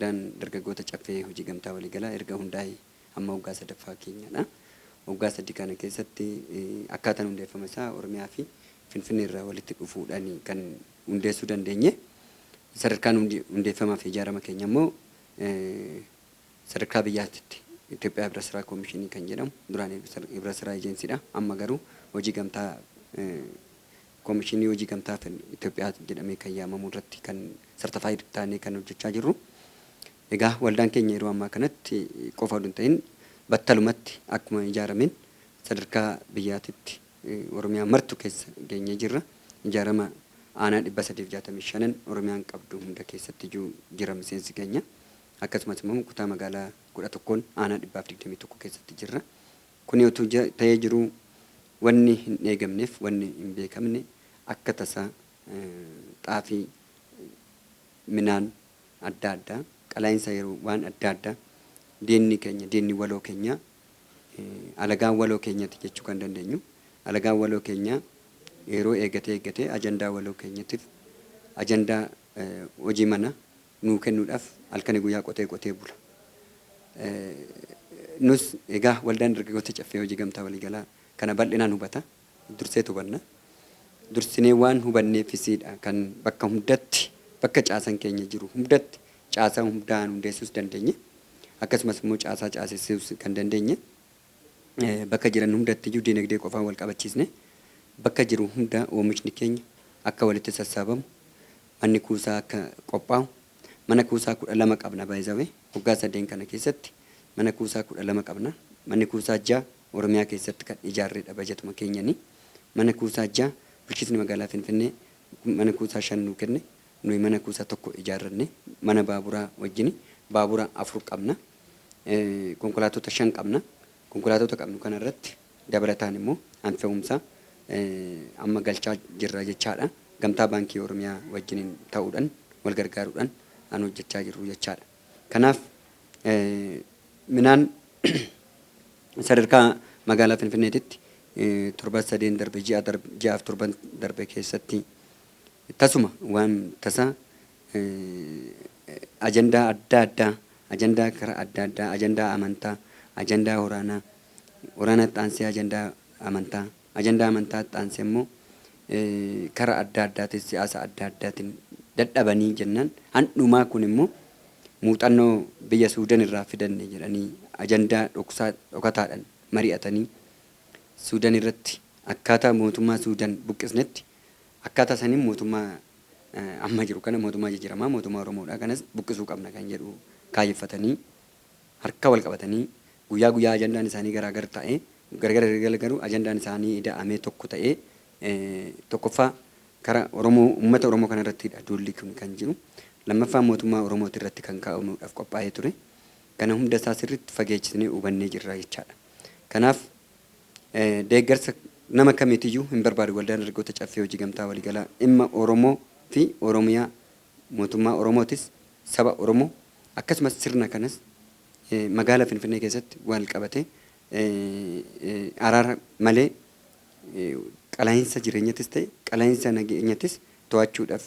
waldaan dargaggoota caffee hojii gamtaa waliigalaa erga hundaa'e amma waggaa sadaffaa keenyadha. Waggaa sadii kana keessatti akkaataan hundeeffama isaa Oromiyaa fi Finfinnee irraa walitti dhufuudhaan kan hundeessuu dandeenye. Sadarkaan hundeeffamaa fi ijaarama keenya immoo sadarkaa biyyaatti Itoophiyaa Hibra Siraa Koomishinii kan jedhamu duraan Hibra Siraa Ejeensiidha. Amma garuu hojii gamtaa Koomishinii hojii gamtaa Itoophiyaa jedhamee kan yaamamu irratti kan sartifaayid taanee kan hojjechaa jirru. Egaa waldaan keenya yeroo ammaa kanatti qofa osoo hin ta'in battalumatti akkuma ijaarameen sadarkaa biyyaatti Oromiyaa martu keessa geenyee jirra. Ijaarama aanaa 365 Oromiyaan qabdu hunda keessatti jira miseensi keenya. Akkasumas immoo kutaa magaalaa 11 aanaa 121 keessatti jirra. Kuni utuu ta'ee jiru wanni hin eegamneef wanni hin beekamne akka tasaa xaafii minaan adda addaa qalaa'insa yeroo waan adda addaa deenni keenya deenni waloo keenya alagaan waloo keenyatti jechuu kan dandeenyu. Alagaan waloo keenya yeroo eegatee ajandaa waloo keenyatiif ajandaa hojii mana nuu kennuudhaaf halkanii guyyaa qotee bula. Nus egaa waldaan dargaggoota caffee hojii gamtaa waliigalaa kana bal'inaan hubata. Dursee hubanna. Dursinee waan hubanneefisiidha kan bakka hundatti bakka caasan keenya jiru hundatti caasaa hundaan hundeessuus dandeenye. Akkasumas immoo caasaa caasessuus kan dandeenye. Bakka jiran hundatti iyyuu dinagdee qofaan wal qabachiisne bakka jiru hunda oomishni keenya akka walitti sassaabamu manni kuusaa akka qophaa'u mana kuusaa 12 qabna baay'isawee waggaa 3 kana keessatti mana kuusaa 12 qabna. Manni kuusaa 6 Oromiyaa keessatti kan ijaarreedha bajetuma keenyanii. Mana kuusaa 6 bulchiinsi magaalaa Finfinnee mana kuusaa 5 nuu kenne. Nuyi mana kuusaa 1 ijaarranne mana baaburaa wajjin baabura 4 qabna. Konkolaattota 5 qabna. Konkolaattota qabnu kana irratti dabalataan immoo hanfe'umsa amma galchaa jirra jechaadha. Gamtaa baankii Oromiyaa wajjin ta'uudhaan wal gargaaruudhaan aan hojjechaa jirru jechaadha. Kanaaf minaan sadarkaa magaalaa Finfinneetitti 7 darbe ji'aaf 7 darbe keessatti tasuma waan tasaa ajandaa adda addaa ajandaa karaa adda addaa ajandaa amantaa ajandaa waraana xaansee ajandaa amantaa xaansee immoo karaa adda addaatiin siyaasa adda addaatiin dadhabanii jennaan handhumaa kun immoo muuxannoo biyya Suudaan irraa fidanne jedhanii ajandaa dhokataadhaan mari'atanii Suudaan irratti akkaataa mootummaa Suudaan buqqisnetti akkaataa saniin mootummaa amma jiru kana mootummaa jijjiiramaa mootummaa Oromoodhaa kanas buqqisuu qabna kan jedhu kaayeffatanii harka wal qabatanii guyyaa ajandaan isaanii garaagar ta'ee garuu ajandaan isaanii ida'amee tokko ta'ee tokkoffaa karaa Oromoo uummata Oromoo kana irrattidha duulli kun kan jiru. Lammaffaa mootummaa Oromooti irratti kan kaa'amuudhaaf qophaa'ee ture. Kana hunda isaa sirriitti fageechisnee hubannee jirra jechaadha. Kanaaf deeggarsa nama kamiitiyyuu hin barbaadu waldaan dargaggoota caffee hojii gamtaa waliigalaa dhimma Oromoo fi Oromiyaa mootummaa Oromootis saba Oromoo akkasumas sirna kanas magaalaa Finfinnee keessatti wal qabate araara malee qalaa'insa jireenyatis ta'e qalaa'insa nageenyatis to'achuudhaaf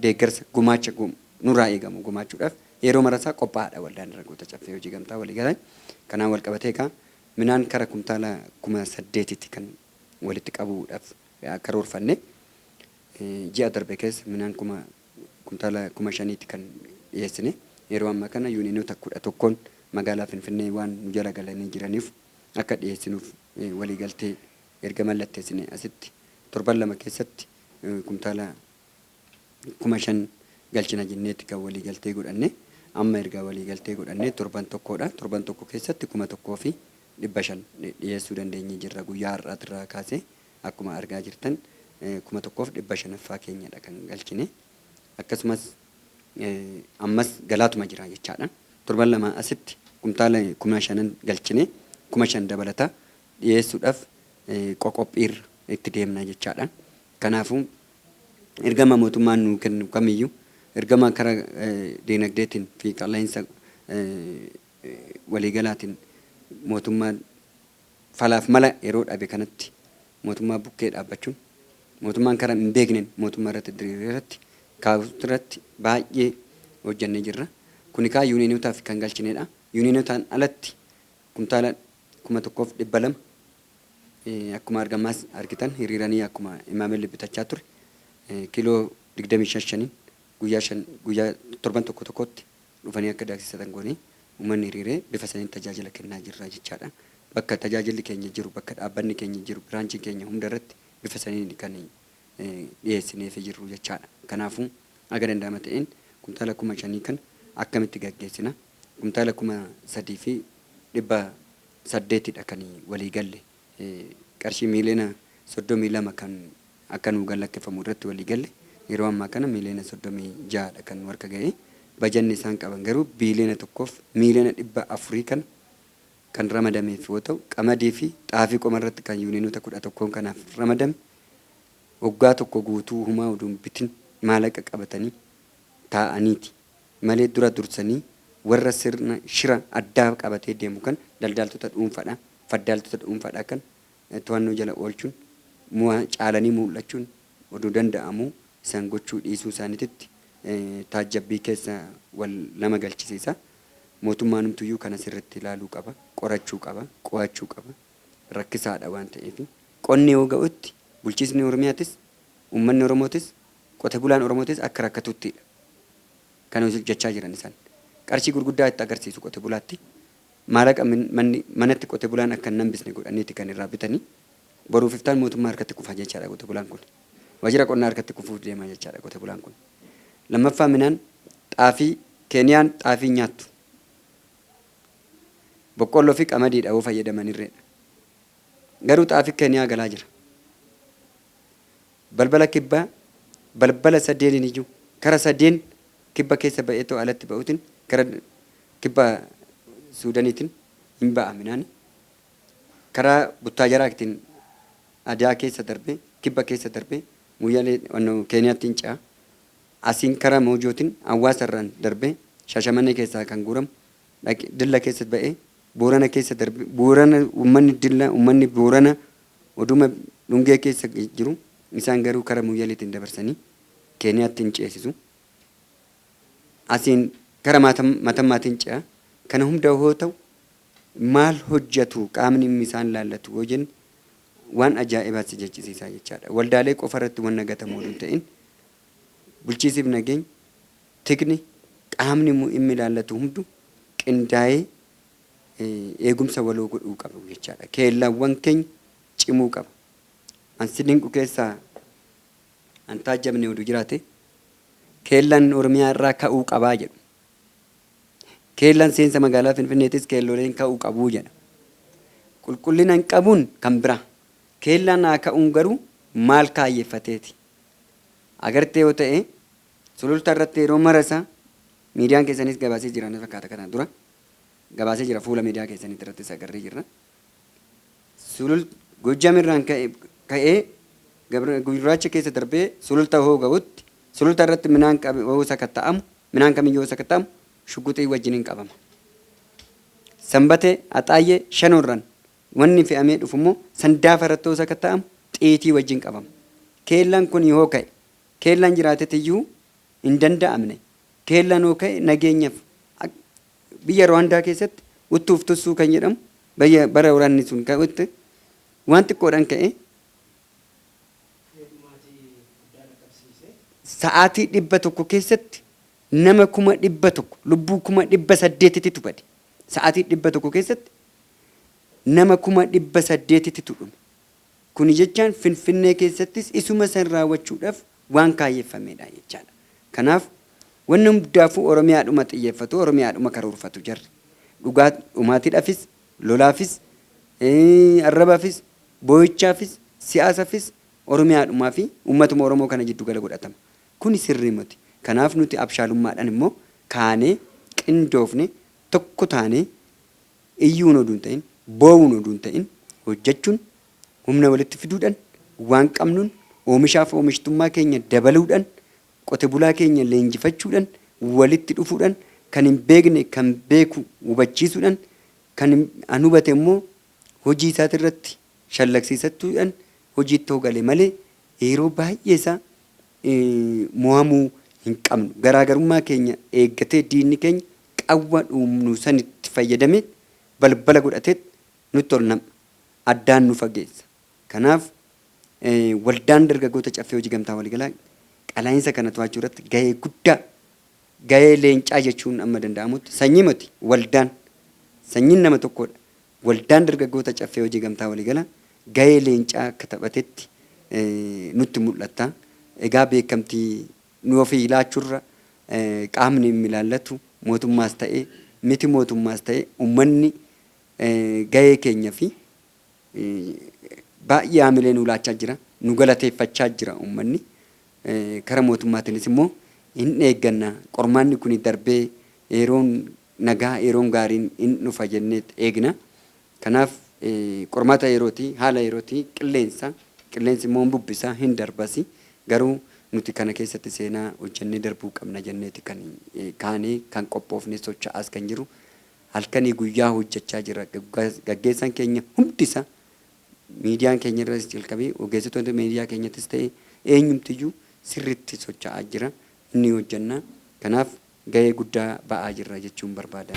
deeggarsa gumaacha nurraa eegamu gumaachuudhaaf yeroo marasaa qophaa'aadha waldaan dargaggoota caffee hojii gamtaa waliigalaa. Kanaan wal qabatee egaa minaan kara kumtaala 8,000 kan walitti qabuudhaaf karoorfanne ji'a darbe keessa minaan kumtaala 5,000 kan dhiyeessine. Yeroo ammaa kana yuuniyoonota 11 magaalaa Finfinnee waan nu jala galanii jiraniif akka dhiyeessinuuf waliigaltee erga mallatteessine asitti torban 2 keessatti kumtaala 5,000 galchina jenneetti kan waliigaltee godhanne amma erga waliigaltee godhanne torban tokko keessatti 1,500 dhiyeessuu dandeenye jirra guyyaa har'aatirraa kaasee akkuma argaa jirtan 1,500 keenyadha kan galchine. Akkasumas ammas galaatuma jira jechaadha. Torban 2 asitti kumtaala 5,000 galchine 5,000 dabalata dhiyeessuudhaaf qophii itti deemna jechaadha. Kanaafuu ergama mootummaan nuu kennu kamiyyuu ergama karaa dinagdeetiin fi qalaa'insa waliigalaatiin mootummaan falaaf mala yeroo dhabe kanatti mootummaa bukkee dhaabbachuun mootummaan karaa hin beekneen mootummaa irratti diriiree irratti kaa'uutti irratti baay'ee hojjannee jirra. Kuni kaa yuuniinotaaf kan galchineedha. Yuuniinotaan alatti kumtaala 1,200 akkuma argamaas argitan hiriiranii akkuma imaamelli bitachaa ture kiiloo 25 guyyaa torban tokkotti dhufanii akka daaksisatan goonee uummanni hiriiree bifa saniin tajaajila kennaa jirra jechaadha. Bakka tajaajilli keenya jiru bakka dhaabbanni keenya jiru biraanchiin keenya hunda irratti bifa saniin kan dhiyeessineef jirru jechaadha. Kanaafuu aga danda'ama ta'een kumtaala 5,000 kan akkamitti gaggeessina kumtaala 3,800 kan walii galle qarshii miiliyoona 32 kan akka nu gallakkeeffamu irratti walii galle yeroo ammaa kana miiliyoona 36 kan warka ga'e bajanni isaan qaban garuu biiliyoona 1 miiliyoona 400 kan ramadameef yoo ta'u qamadii fi xaafii qoma irratti kan yuuniinota 11 kanaaf ramadame waggaa tokko guutuu humaa oduun bitin maallaqa qabatanii taa'aniiti malee dura dursanii warra sirna shira addaa qabatee deemu kan daldaltoota dhuunfaadha faddaaltota dhuunfaadha kan to'annoo jala oolchuun caalanii mul'achuun oduu danda'amu isaan gochuu dhiisuu isaaniitti taajjabbii keessa wal lama galchisiisa. Mootummaan humtuyyuu kana sirriitti ilaaluu qaba, qorachuu qaba, qo'achuu qaba. Rakkisaadha waan ta'eef qonni yoo ga'utti bulchiisni Oromiyaatis uummanni Oromootis qote bulaan Oromootis akka rakkatuttidha. Kan hojjechaa jiran isaan qarshii gurguddaa itti agarsiisu qote bulaatti maallaqa manatti qote bulaan akka hin hambisne godhaniiti kan irraa bitanii boruuf iftaan mootummaa harkatti kufa jechaadha qote bulaan kun. Waajjira qonnaa harkatti kufuuf deema jechaadha qote bulaan kun. Lammaffaa midhaan xaafii Keeniyaan xaafii nyaattu. Boqqolloo fi qamadiidha yoo fayyadamanirreedha. Garuu xaafii Keeniyaa galaa jira. Balbala kibbaa balbala sadeeniin iyyuu kara sadeen kibba keessa ba'eetoo alatti ba'uutiin kara kibba Suudaniitiin hin ba'a midhaan. Karaa Buttaajaraatiin adaa keessa darbee kibba keessa darbee muyyaalee Keeniyaatti hin ca'a. Asiin karaa Moojootiin Hawaasarraan darbee Shaashamannee keessaa kan guuramu Dilla keessa ba'ee Boorana keessa darbee Boorana uummanni Dilla uummanni Boorana oduma dhungee keessa jiru isaan garuu karaa muyyaaleetiin dabarsanii Keeniyaatti hin ceesisu. Asiin karaa matammaatiin ce'a. Kana hunda yoo ta'u maal hojjetu qaamni isaan laallatu yoo jenne waan ajaa'ibaatti jechisiisaa jechaadha. Waldaalee qofa irratti waan nagatamuu hin ta'in bulchiisiif nageenya tikni qaamni inni laallatu hundu qindaa'ee eegumsa waloo godhuu qabu jechaadha. Keellaawwan keenya cimuu qaba. Ansi dinqu keessaa an taajjabne oduu jiraate keellaan Oromiyaa irraa ka'uu qabaa jedhu. Keellaan seensa magaalaa Finfinneetis keellooleen ka'uu qabuu jedha. Qulqullina hin qabuun kan biraa. Keellaan haa ka'uun garuu maal kaayyeeffateeti. Agartee yoo ta'e sululta irratti yeroo marasaa miidiyaan keessanis gabaasee jiran fakkaata kanaan dura gabaasee jira fuula miidiyaa keessanitti irrattis agarree jirra. Sulul Gojjaamirraan ka'ee gurraacha keessa darbee sululta hoo ga'utti sululta irratti midhaan hoo sakatta'amu midhaan kamiyyuu hoo sakatta'amu shugguxii wajjiniin qabama. Sanbatee Axaayyee Shanoorraan wanni fe'amee dhufu immoo sandaafa irratti hoo sakatta'amu xiitii wajjin qabama. Keellaan kun yoo ka'e keellaan jiraateetiyyuu hin danda'amne keellaan yoo ka'e nageenyaaf biyya Rwaandaa keessatti uttuuf tussuu kan jedhamu bara waraanni sun ka'utti waan xiqqoodhaan ka'e sa'aatii 100 keessatti nama 100,000 lubbuu 800,000 bade. Sa'aatii 100 keessatti nama 800,000 dhume. Kuni jechaan Finfinnee keessattis isuma san raawwachuudhaaf waan kaayyeeffamedha jechaadha. Kanaaf wanni hundaafuu Oromiyaadhuma xiyyeeffatu Oromiyaadhuma karoorfatu jarri. Dhugaa dhumaatiidhaafis lolaafis arrabaafis boo'ichaafis siyaasaafis Oromiyaadhumaa fi uummatuma Oromoo kana jiddu gala godhatama. Kuni sirrii miti. Kanaaf nuti abshaalummaadhaan immoo kaanee qindoofne tokko taanee iyyuun oduu hin ta'in boo'uun oduu hin ta'in hojjechuun humna walitti fiduudhaan waan qabnuun oomishaaf oomishtummaa keenya dabaluudhaan qote bulaa keenya leenjifachuudhaan walitti dhufuudhaan kan hin beekne kan beeku hubachiisuudhaan kan an hubate immoo hojii isaati irratti shallagsiisatuudhaan hojiitti hogale malee yeroo baay'ee isaa mo'amuu hin qabnu. Garaagarummaa keenya eeggatee diinni keenya qawwa dhumnu sanitti fayyadame balbala godhateet nutti ol nama addaan nu fageessa. Kanaaf waldaan dargaggoota caffee hojii gamtaa waliigalaa qalaa'insa kana to'achuu irratti gahee guddaa gahee leencaa jechuun amma danda'amutti sanyii miti waldaan sanyiin nama tokkodha. Waldaan dargaggoota caffee hojii gamtaa waliigalaa gahee leencaa akka taphatetti nutti mul'ata. Egaa beekamtii nu ofii ilaachuurra qaamni ilaallatu mootummaas ta'ee miti mootummaas ta'ee uummanni gahee keenya fi baay'ee haamilee nu laachaa jira. Nu galateeffachaa jira uummanni. Kara mootummaatiinis immoo hin eegganna. Qormaanni kun darbee yeroon nagaa yeroon gaariin hin dhufa jennee eegna. Kanaaf qormaata yerooti haala yerooti qilleensi immoo bubbisaa hin darbasi. Garuu nuti kana keessatti seenaa hojjennee darbuu qabna jenneeti kan kaanee kan qophoofne socho'aas kan jiru. Halkanii guyyaa hojjechaa jira. Gaggeessaan keenya hundisa miidiyaan keenya irratti jalqabee ogeessitoota miidiyaa keenyattis ta'e eenyumtiyyuu sirriitti socho'aa jira. Inni hojjenna. Kanaaf gahee guddaa ba'aa jirra jechuun barbaada.